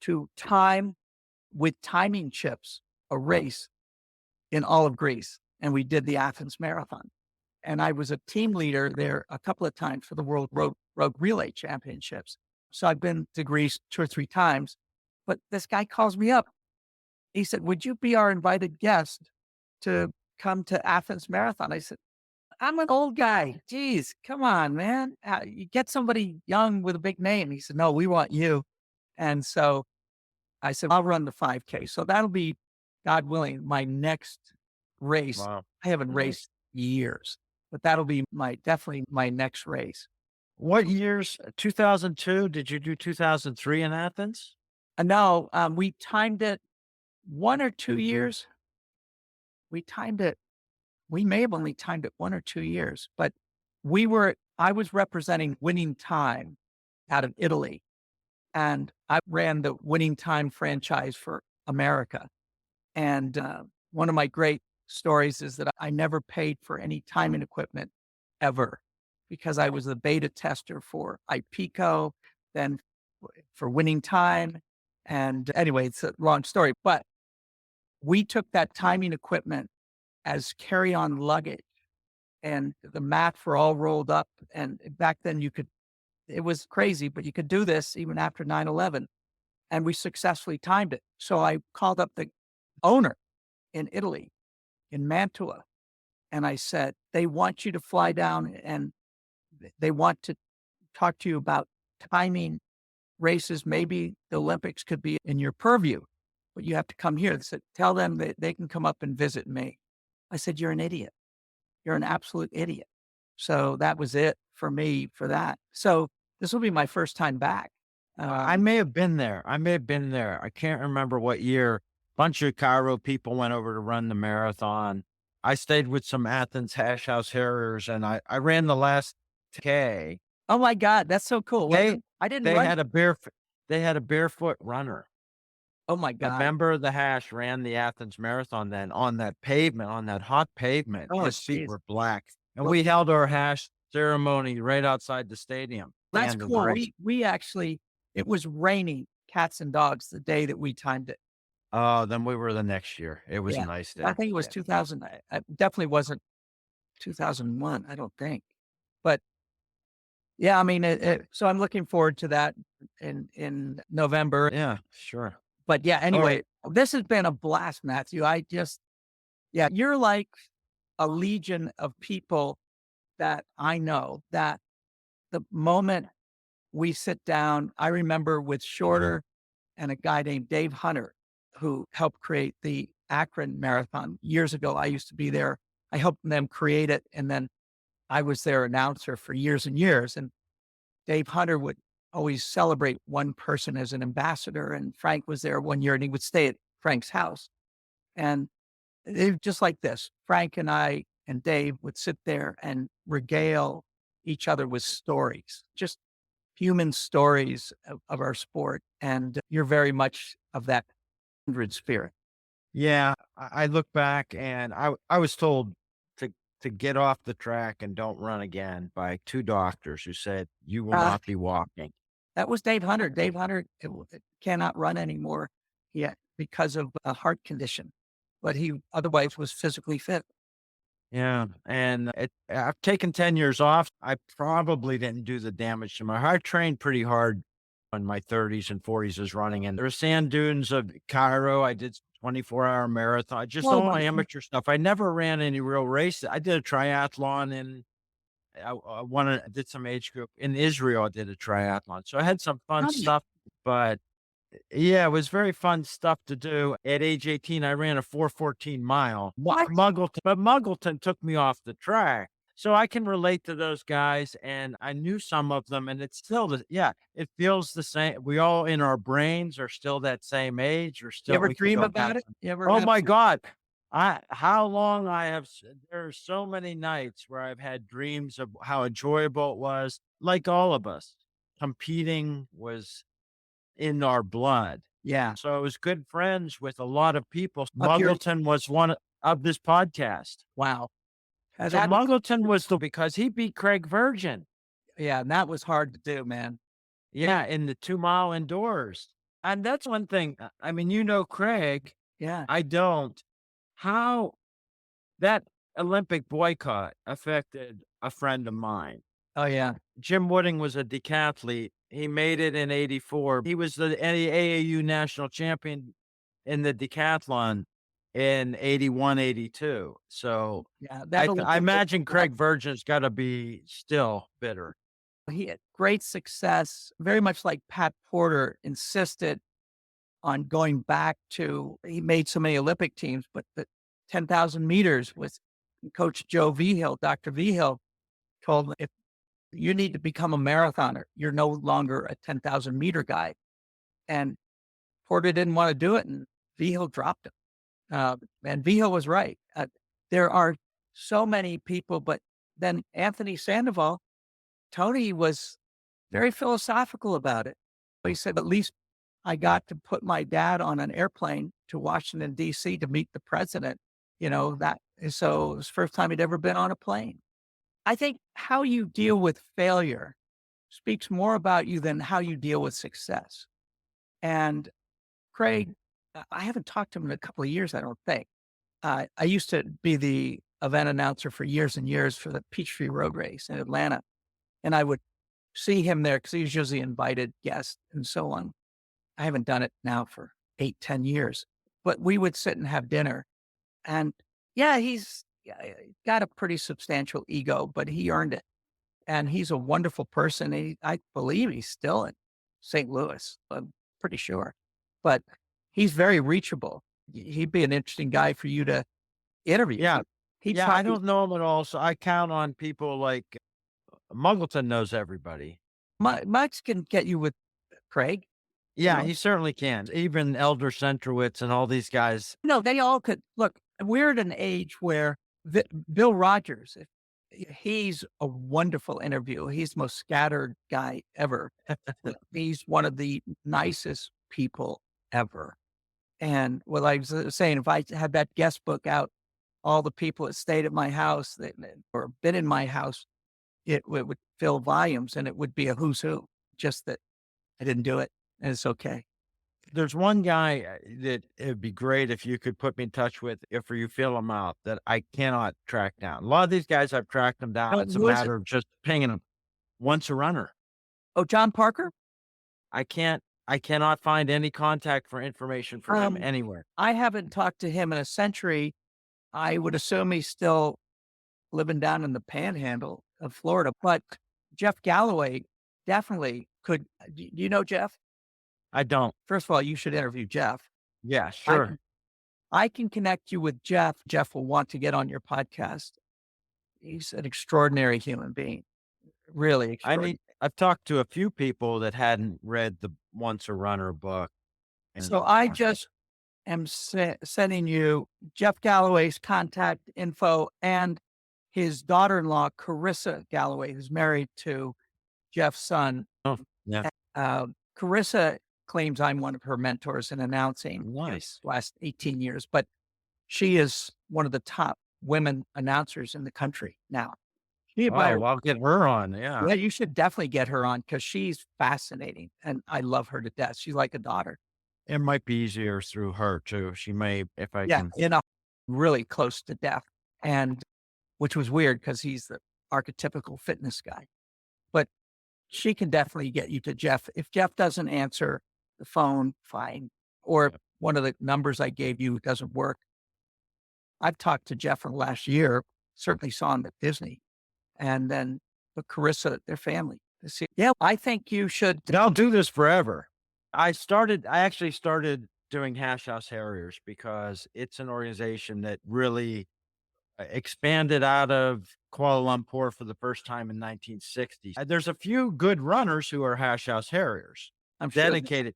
to time with timing chips a race in all of Greece. And we did the Athens Marathon. And I was a team leader there a couple of times for the World Road Relay Championships. So I've been to Greece 2 or 3 times. But this guy calls me up. He said, would you be our invited guest to come to Athens Marathon? I said, I'm an old guy. Geez, come on, man. You get somebody young with a big name. He said, no, we want you. And so I said, I'll run the 5K. So that'll be, God willing, my next race. wow. I haven't raced years, but that'll be definitely my next race. What years? 2002? Did you do 2003 in Athens? And now we timed it 1 or 2 years. We timed it. We may have only timed it 1 or 2 years, but I was representing Winning Time out of Italy. And I ran the Winning Time franchise for America. And one of my great stories is that I never paid for any timing equipment ever because I was the beta tester for IPECO, then for Winning Time. And anyway, it's a long story, but we took that timing equipment as carry-on luggage and the mats were all rolled up. And back then it was crazy, but you could do this even after 9/11. And we successfully timed it. So I called up the owner in Italy, in Mantua, and I said, they want you to fly down and they want to talk to you about timing races. Maybe the Olympics could be in your purview, but you have to come here. They said, tell them that they can come up and visit me. I said, you're an idiot. You're an absolute idiot. So that was it for me for that. So this will be my first time back. I may have been there. I can't remember what year. Bunch of Cairo people went over to run the marathon. I stayed with some Athens Hash House Harriers, and I ran the last K. Oh my God, that's so cool. Well, They I didn't they run. had a they had a barefoot runner. Oh my A God. member of the Hash ran the Athens Marathon then on that pavement, on that hot pavement. Oh, His feet jeez. were black. And Well, we held our Hash ceremony right outside the stadium. That's And the cool. race. We actually it was raining cats and dogs the day that we timed it. Oh, then we were the next year. It was a Yeah. nice I day. think it was Yeah. 2000. I definitely wasn't 2001, I don't think. But yeah, I mean, so I'm looking forward to that in November. Yeah, sure. But yeah, All right. anyway, this has been a blast, Matthew. I just yeah, you're like a legion of people that I know that the moment we sit down, I remember with Shorter and a guy named Dave Hunter, who helped create the Akron Marathon years ago. I used to be there. I helped them create it. And then I was their announcer for years and years. And Dave Hunter would always celebrate one person as an ambassador. And Frank was there one year and he would stay at Frank's house. And it, just like this, Frank and I and Dave would sit there and regale each other with stories, just human stories of our sport. And you're very much of that kindred spirit. Yeah, I look back and I was told to get off the track and don't run again by 2 doctors who said, "You will Uh, not be walking." that was Dave Hunter. Dave Hunter cannot run anymore yet because of a heart condition, but he otherwise was physically fit. Yeah, and I've taken 10 years off. I probably didn't do the damage to my heart. I trained pretty hard in my 30s and 40s as running, and there were sand dunes of Cairo. I did 24-hour marathon, just Oh all my my God. amateur stuff. I never ran any real races. I did a triathlon and I did some age group in Israel. I did a triathlon, so I had some fun stuff, but yeah, it was very fun stuff to do. At age 18, I ran a 4:14 mile. What? Muggleton took me off the track. So I can relate to those guys, and I knew some of them, and it's still it feels the same. We all in our brains are still that same age, or You still ever we can dream go back. about it? You ever Oh have? my God. How long I have, there are so many nights where I've had dreams of how enjoyable it was. Like all of us, competing was in our blood. Yeah. So I was good friends with a lot of people. Up your Muggleton was one of this podcast. wow. So That Muggleton was because he beat Craig Virgin. yeah, and that was hard to do, man. Yeah, in the 2 mile indoors. And that's one thing. I mean, Craig. Yeah. I don't. How that Olympic boycott affected a friend of mine. Oh yeah. Jim Wooding was a decathlete. He made it in '84. He was the AAU national champion in the decathlon in '81, '82. So Yeah. That I Olympic imagine Craig Virgin's gotta be still bitter. he had great success, very much like Pat Porter insisted on going back to he made so many Olympic teams, but the 10,000 meters with Coach Joe Vigil, Dr. Vigil told him, if you need to become a marathoner, you're no longer a 10,000-meter guy. And Porter didn't want to do it, and Vigil dropped him. And Vigil was right. There are so many people, but then Anthony Sandoval, Tony was very philosophical about it. He said, at least I got to put my dad on an airplane to Washington, D.C. to meet the president. So it was the first time he'd ever been on a plane. I think how you deal with failure speaks more about you than how you deal with success. And Craig, I haven't talked to him in a couple of years, I don't think. I used to be the event announcer for years and years for the Peachtree Road Race in Atlanta. And I would see him there because he was usually invited guest and so on. I haven't done it now for 8, 10 years, but we would sit and have dinner. And yeah, he's got a pretty substantial ego, but he earned it. And he's a wonderful person. I believe he's still in St. Louis. I'm pretty sure, but he's very reachable. He'd be an interesting guy for you to interview. Yeah. He Yeah, I taught me. don't know him at all, so I count on people like Muggleton knows everybody. Max can get you with Craig. Yeah, he certainly can. Even Elder Centrowitz and all these guys. No, they all could. Look, we're at an age where Bill Rogers, he's a wonderful interview. He's the most scattered guy ever. He's one of the nicest people ever. And what I was saying, if I had that guest book out, all the people that stayed at my house or been in my house, it would fill volumes and it would be a who's who, just that I didn't do it, and it's okay. There's one guy that it'd be great if you could put me in touch with if you feel him out that I cannot track down. A lot of these guys, I've tracked them down. Oh, It's a who is it? matter of just pinging them. Once a runner. Oh, John Parker? I cannot find any contact for information for him Um, anywhere. I haven't talked to him in a century. I would assume he's still living down in the panhandle of Florida, but Jeff Galloway definitely could. Do you know Jeff? I don't. First of all, you should interview Jeff. Yeah, I sure. can, I can connect you with Jeff. Jeff will want to get on your podcast. He's an extraordinary human being, really extraordinary. I've talked to a few people that hadn't read the Once a Runner book. And So I just am sending you Jeff Galloway's contact info and his daughter-in-law, Carissa Galloway, who's married to Jeff's son. oh, yeah, Carissa claims I'm one of her mentors in announcing nice. last 18 years, but she is one of the top women announcers in the country now. She, Oh, by well, I'll get her on. Yeah. Yeah, you should definitely get her on because she's fascinating and I love her to death. She's like a daughter. It might be easier through her too. She may, if I Yeah, can. really close to death, and which was weird because he's the archetypical fitness guy. But she can definitely get you to Jeff. If Jeff doesn't answer the phone, fine. Or if one of the numbers I gave you doesn't work. I've talked to Jeff for the last year, certainly saw him at Disney. And then but Carissa, their family. Yeah, I think you should. And I'll do this forever. I actually started doing Hash House Harriers because it's an organization that really expanded out of Kuala Lumpur for the first time in 1960s. There's a few good runners who are Hash House Harriers, I'm sure. dedicated.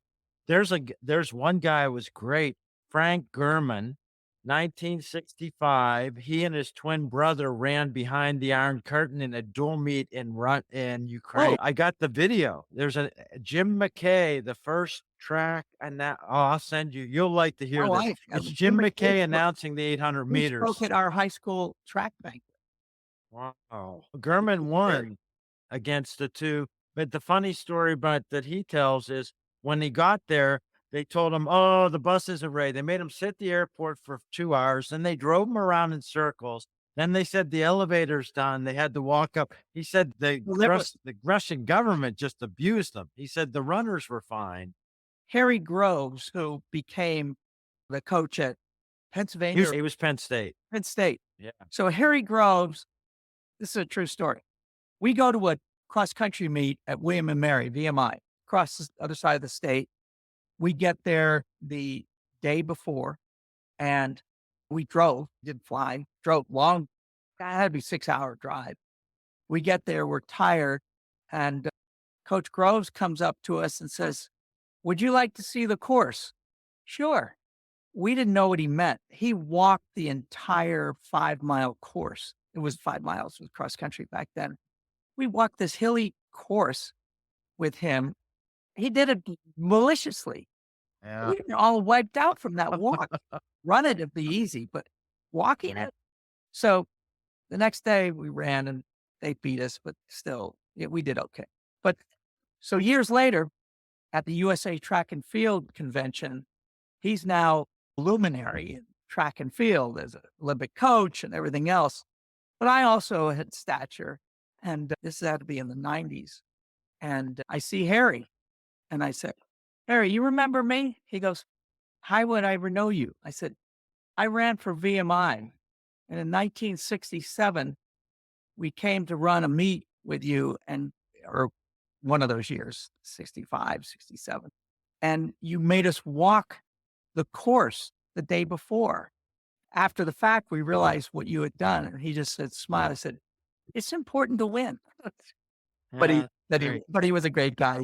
There's one guy who was great, Frank Gurman, 1965. He and his twin brother ran behind the Iron Curtain in a dual meet in Ukraine. Oh. I got the video. There's a Jim McKay, the first track, and that I'll send you. You'll like to hear this. It's Jim McKay announcing the 800 He meters. spoke at our high school track banquet. Wow. Gurman won against the two. But the funny story about that he tells is when he got there, they told him, "Oh, the bus isn't ready." They made him sit at the airport for 2 hours. Then they drove him around in circles. Then they said the elevator's done. They had to walk up. He said the Russian government just abused them. He said the runners were fine. Harry Groves, who became the coach at Pennsylvania. He was Penn State. Penn State. Yeah. So Harry Groves, this is a true story. We go to a cross-country meet at William and Mary, VMI, across the other side of the state. We get there the day before and we didn't fly, drove long. It had to be 6-hour drive. We get there, we're tired. And Coach Groves comes up to us and says, "Would you like to see the course?" Sure. We didn't know what he meant. He walked the entire 5-mile course. It was 5 miles with cross country back then. We walked this hilly course with him. He did it maliciously. Yeah. We were all wiped out from that walk. Run it'd be easy, but walking it. So the next day we ran and they beat us, but still we did okay. But so years later at the USA Track and Field Convention, he's now a luminary in track and field as an Olympic coach and everything else. But I also had stature, and this had to be in the 90s. And I see Harry, and I said, "Harry, you remember me?" He goes, "How would I ever know you?" I said, "I ran for VMI. And in 1967, we came to run a meet with you or one of those years, 65, 67. And you made us walk the course the day before. After the fact, we realized what you had done." And he just said, smile. I said, "It's important to win." But he was a great guy.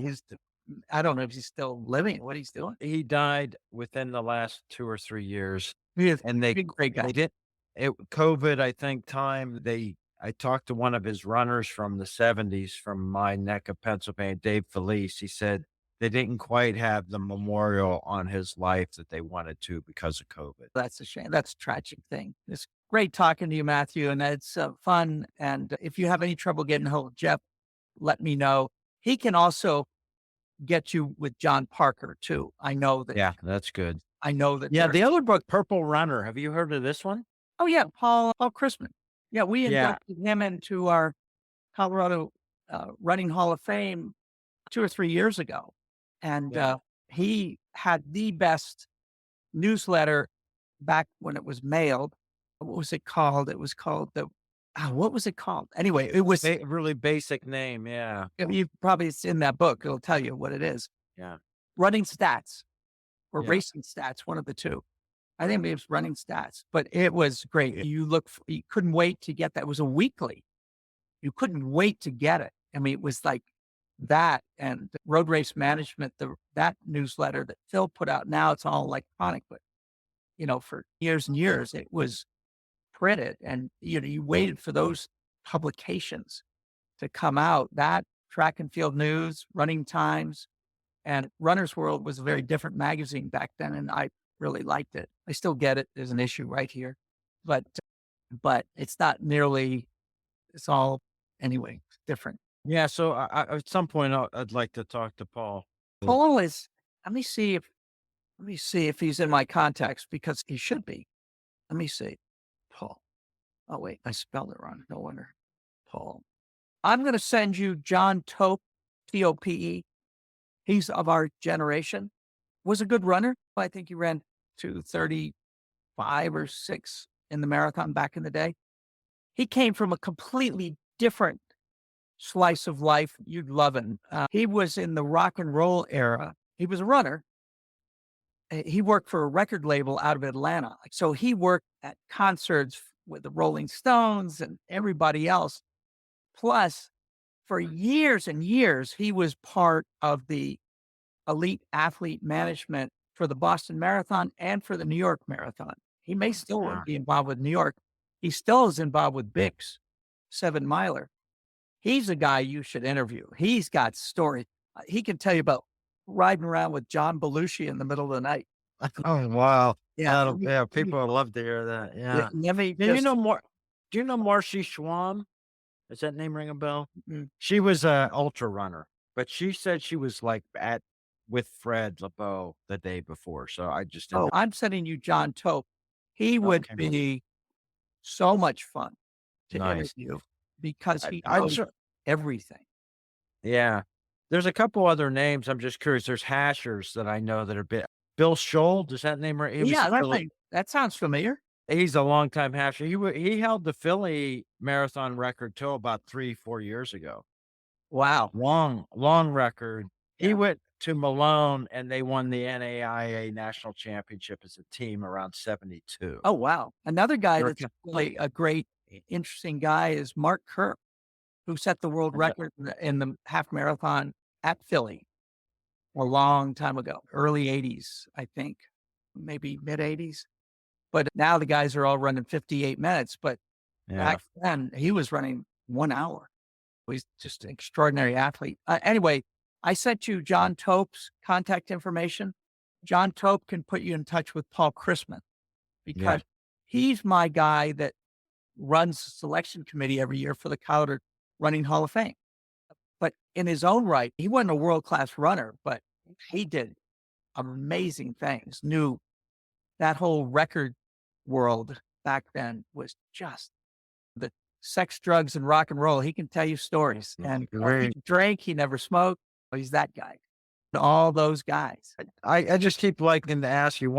I don't know if he's still living, what he's doing. He died within the last 2 or 3 years. He is And a great guy. they did COVID, I think, time, I talked to one of his runners from the 70s from my neck of Pennsylvania, Dave Felice. He said they didn't quite have the memorial on his life that they wanted to because of COVID. That's a shame. That's a tragic thing. Great talking to you, Matthew, and it's fun. And if you have any trouble getting hold of Jeff, let me know. He can also get you with John Parker too. Yeah, that's good. I know that Yeah, they're. the other book, Purple Runner. Have you heard of this one? Oh yeah, Paul Chrisman. Yeah, we Yeah, inducted him into our Colorado Running Hall of Fame 2 or 3 years ago, and yeah. he had the best newsletter back when it was mailed. What was it called? It was called the. What was it called? Anyway, it was. Really basic name. Yeah, You probably it's in that book. It'll tell you what it is. yeah, Running stats or yeah. racing stats, one of the two. I think it was running stats, but it was great. You couldn't wait to get that. It was a weekly. You couldn't wait to get it. I mean, it was like that and road race management, that newsletter that Phil put out. Now it's all electronic, but for years and years it was printed, and you waited for those publications to come out. That track and field news, running times, and Runner's World was a very different magazine back then, and I really liked it. I still get it. There's an issue right here, but it's not nearly. It's all anyway different. Yeah, so at some point I'd like to talk to Paul. Paul is. Let me see if he's in my contacts because he should be. Let me see. Paul. Oh wait, I spelled it wrong. No wonder. Paul. I'm going to send you John Tope, Tope. He's of our generation. Was a good runner. I think he ran 2:35 or 6 in the marathon back in the day. He came from a completely different slice of life. You'd love him. He was in the rock and roll era. He was a runner. He worked for a record label out of Atlanta. So he worked at concerts with the Rolling Stones and everybody else. Plus, for years and years, he was part of the elite athlete management for the Boston Marathon and for the New York Marathon. He may still Yeah. be involved with New York. He still is involved with Bix, 7 miler. He's a guy you should interview. He's got stories. He can tell you about riding around with John Belushi in the middle of the night. Oh, wow. Yeah. Yeah, people would love to hear that. Yeah. Let me Do you just, know more? Do you know Marcy Schwamm? Does that name ring a bell? mm, She was a ultra runner, but she said she was like with Fred LeBeau the day before. So I just didn't. I'm sending you John Tope. He would Okay, be so much fun to nice. interview because he I knows everything. Yeah. There's a couple other names. I'm just curious. There's hashers that I know that are bit. Bill Scholl, does that name right? Yeah, that sounds familiar. He's a longtime hasher. He held the Philly marathon record till about 3-4 years ago. Wow. Long record. He Yeah. went to Malone and they won the NAIA national championship as a team around 72. Oh, wow. Another guy They're that's really a great, interesting guy is Mark Kerr, who set the world record in the half marathon at Philly a long time ago, early 80s, I think, maybe mid 80s. But now the guys are all running 58 minutes. But Yeah. back then, he was running 1 hour. He's just an extraordinary athlete. Anyway, I sent you John Tope's contact information. John Tope can put you in touch with Paul Chrisman because he's my guy that runs the selection committee every year for the Colorado Running Hall of Fame. But in his own right, he wasn't a world-class runner, but he did amazing things. Knew that whole record world back then was just the sex, drugs, and rock and roll. He can tell you stories. And he Great. drank, he never smoked. He's that guy. All those guys. I just keep liking to ask you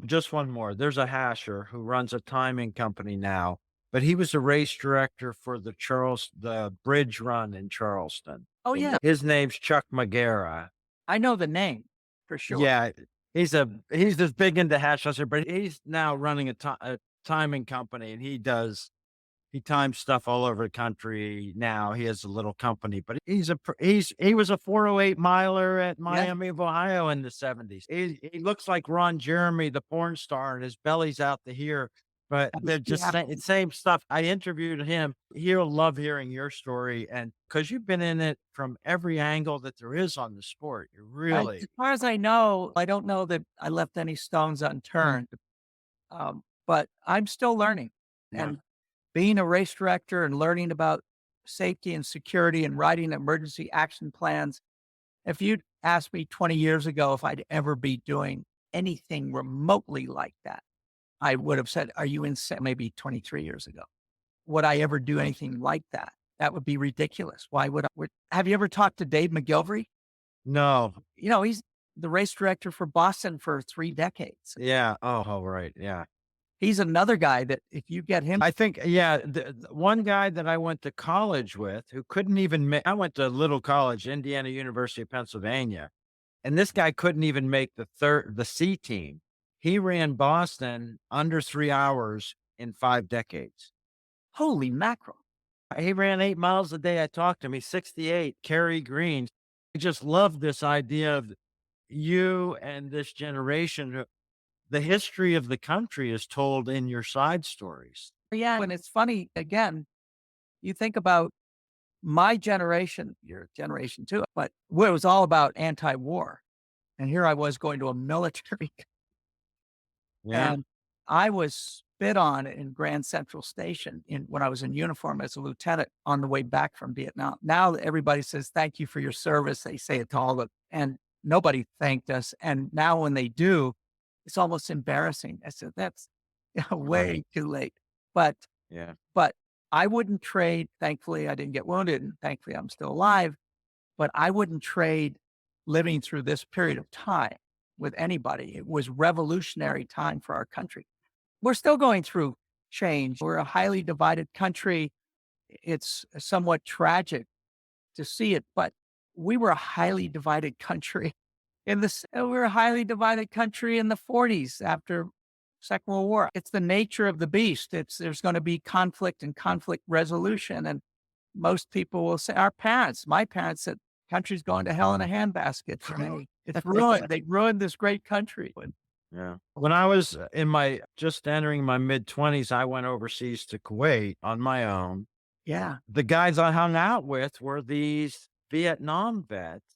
just one more. There's a hasher who runs a timing company now, but he was a race director for the bridge run in Charleston. Oh, yeah. His name's Chuck Magera. I know the name for sure. Yeah, he's just big into hasher, but he's now running a timing company, and he times stuff all over the country now. He has a little company, but he was a 408 miler at Miami of Ohio in the 70s. He looks like Ron Jeremy, the porn star, and his belly's out to here. But they're just same stuff. I interviewed him. He'll love hearing your story, and because you've been in it from every angle that there is on the sport. You really, As far as I know, I don't know that I left any stones unturned. But I'm still learning. Yeah. And being a race director and learning about safety and security and writing emergency action plans, if you'd asked me 20 years ago if I'd ever be doing anything remotely like that, I would have said, "Are you insane?" Maybe 23 years ago. Would I ever do anything like that? That would be ridiculous. Why would I? Have you ever talked to Dave McGilvery? No. He's the race director for Boston for 3 decades. Yeah. Oh, right. Yeah. He's another guy that if you get him. I think, yeah, the one guy that I went to college with who couldn't even I went to little college, Indiana University of Pennsylvania, and this guy couldn't even make the C team. He ran Boston under 3 hours in 5 decades. Holy mackerel. He ran 8 miles a day. I talked to him. He's 68, Kerry Green. I just love this idea of you and this generation. The history of the country is told in your side stories. Yeah, and it's funny, again, you think about my generation, your generation too, but where it was all about anti-war. And here I was going to a military Yeah. and I was spit on in Grand Central Station when I was in uniform as a lieutenant on the way back from Vietnam. Now everybody says, "Thank you for your service." They say it to all the, and nobody thanked us. And now when they do, it's almost embarrassing. I said, that's way too late. But Yeah. But I wouldn't trade. Thankfully, I didn't get wounded, and thankfully, I'm still alive. But I wouldn't trade living through this period of time with anybody. It was revolutionary time for our country. We're still going through change. We're a highly divided country. It's somewhat tragic to see it, but we were a highly divided country we were a highly divided country in the 40s after Second World War. It's the nature of the beast. There's going to be conflict and conflict resolution. And most people will say, my parents said, country's going to hell in a handbasket for me. It's ruined. They ruined this great country. Yeah. When I was just entering my mid-20s, I went overseas to Kuwait on my own. Yeah. The guys I hung out with were these Vietnam vets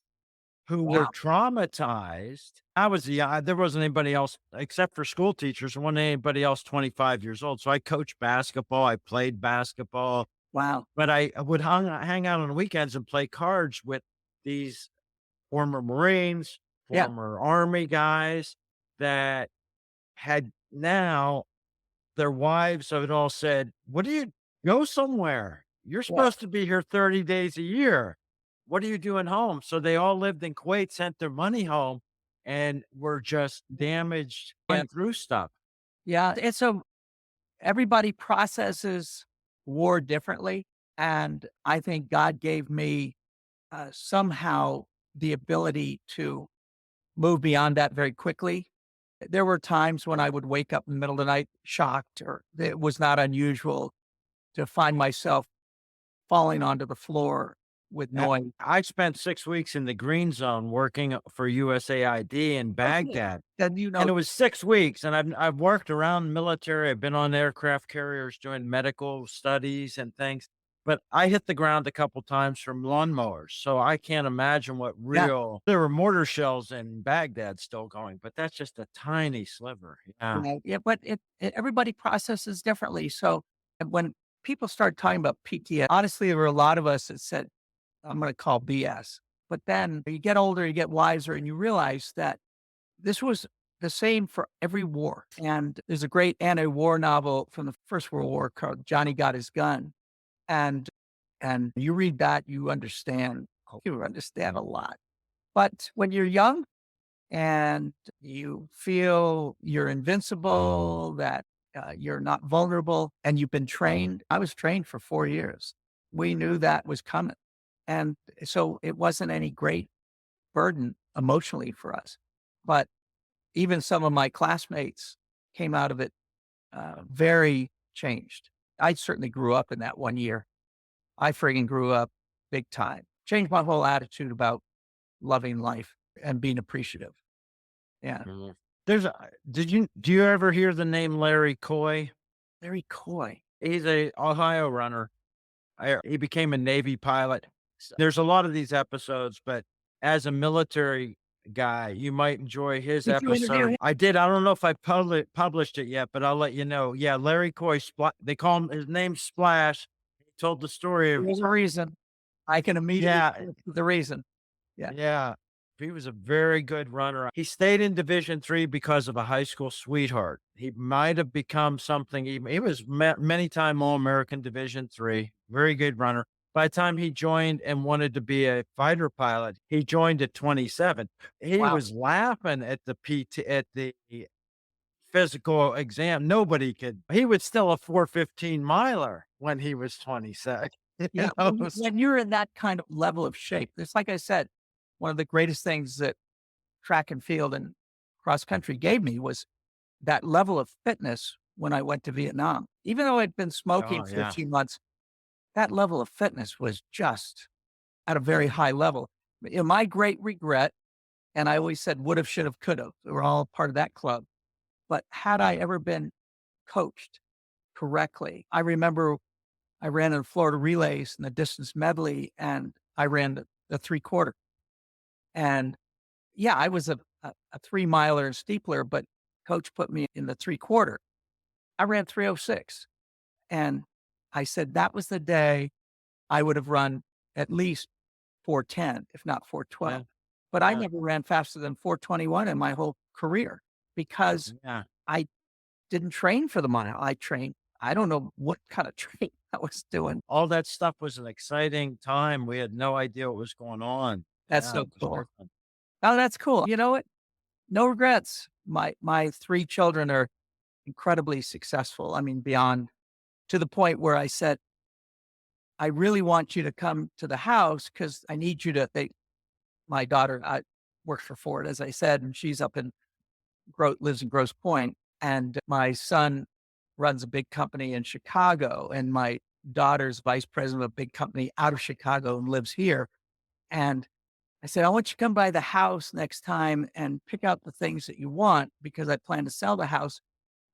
who were traumatized. There wasn't anybody else except for school teachers. There wasn't anybody else 25 years old. So I coached basketball. I played basketball. Wow. But I would hang out on the weekends and play cards with these former Marines, former Army guys that had now their wives had all said, "What do you go somewhere? You're supposed to be here 30 days a year. What are you doing home?" So they all lived in Kuwait, sent their money home, and were just damaged, went through stuff. Yeah. And so everybody processes war differently. And I think God gave me somehow the ability to move beyond that very quickly. There were times when I would wake up in the middle of the night shocked, or it was not unusual to find myself falling onto the floor with noise. I spent 6 weeks in the green zone working for USAID in Baghdad. Then And it was 6 weeks, and I've worked around military. I've been on aircraft carriers doing medical studies and things, but I hit the ground a couple times from lawnmowers, so I can't imagine what there were mortar shells in Baghdad still going, but that's just a tiny sliver. Yeah. Yeah, but everybody processes differently. So when people start talking about PTSD, honestly, there were a lot of us that said, I'm going to call BS. But then you get older, you get wiser, and you realize that this was the same for every war. And there's a great anti-war novel from the First World War called Johnny Got His Gun. And you read that, you understand a lot. But when you're young and you feel you're invincible, that you're not vulnerable, and you've been trained. I was trained for 4 years. We knew that was coming. And so it wasn't any great burden emotionally for us. But even some of my classmates came out of it very changed. I certainly grew up in that 1 year. I friggin' grew up big time. Changed my whole attitude about loving life and being appreciative. Yeah. Mhm. Do you ever hear the name Larry Coy? Very coy. He's a Ohio runner. He became a Navy pilot. There's a lot of these episodes, but as a military guy. You might enjoy his Did you interview episode. him? I did. I don't know if I published it yet, but I'll let you know. Yeah, Larry Coy, they call him his name's Splash. He told the story of There's a reason. I can immediately yeah, think of the reason. Yeah. yeah. He was a very good runner. He stayed in Division III because of a high school sweetheart. He might have become something. He was many time All-American Division III. Very good runner. By the time he joined and wanted to be a fighter pilot, he joined at 27. He Wow. was laughing at the physical exam. Nobody could. He was still a 4:15 miler when he was 27. Yeah. When you're in that kind of level of shape, it's like I said, one of the greatest things that track and field and cross country gave me was that level of fitness when I went to Vietnam. Even though I'd been smoking Oh for a yeah. few months, that level of fitness was just at a very high level. My great regret, and I always said would have, should have, could have. We're all part of that club. But had I ever been coached correctly, I remember I ran in Florida relays in the distance medley, and I ran the 3/4. And yeah, I was a 3 miler and steepler, but coach put me in the 3/4. I ran 3:06. And I said that was the day I would have run at least 4:10, if not Yeah. 4:12. But I Yeah. never ran faster than 4:21 in my whole career because Yeah. I didn't train for the mile. I trained, I don't know what kind of training I was doing. All that stuff was an exciting time. We had no idea what was going on. That's Yeah, so it was cool. different. Oh, that's cool. You know what? No regrets. My 3 children are incredibly successful. I mean, beyond, to the point where I said, "I really want you to come to the house because I need you to." My daughter works for Ford, as I said, and she's up in lives in Grosse Pointe, and my son runs a big company in Chicago, and my daughter's vice president of a big company out of Chicago and lives here. And I said, "I want you to come by the house next time and pick out the things that you want because I plan to sell the house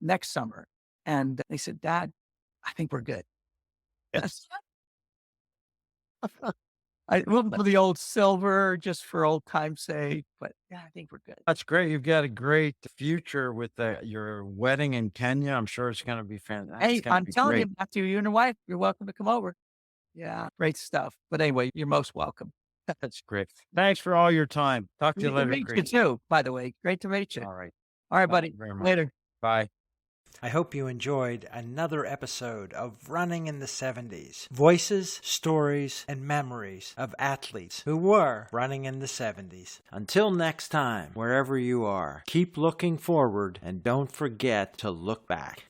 next summer." And they said, "Dad, I think we're good." Yes. We'll do the old silver just for old time's sake, but yeah, I think we're good. That's great. You've got a great future with your wedding in Kenya. I'm sure it's going to be fantastic. It's Hey, going to I'm be telling you, great. Matthew, you and your wife, you're welcome to come over. Yeah, great stuff. But anyway, you're most welcome. That's great. Thanks for all your time. Talk to you Great to later, meet you Creigh. too, by the way. Great to meet you. All right. All right, Thank buddy. you very much. Later. Bye. I hope you enjoyed another episode of Running in the 70s. Voices, stories, and memories of athletes who were running in the 70s. Until next time, wherever you are, keep looking forward and don't forget to look back.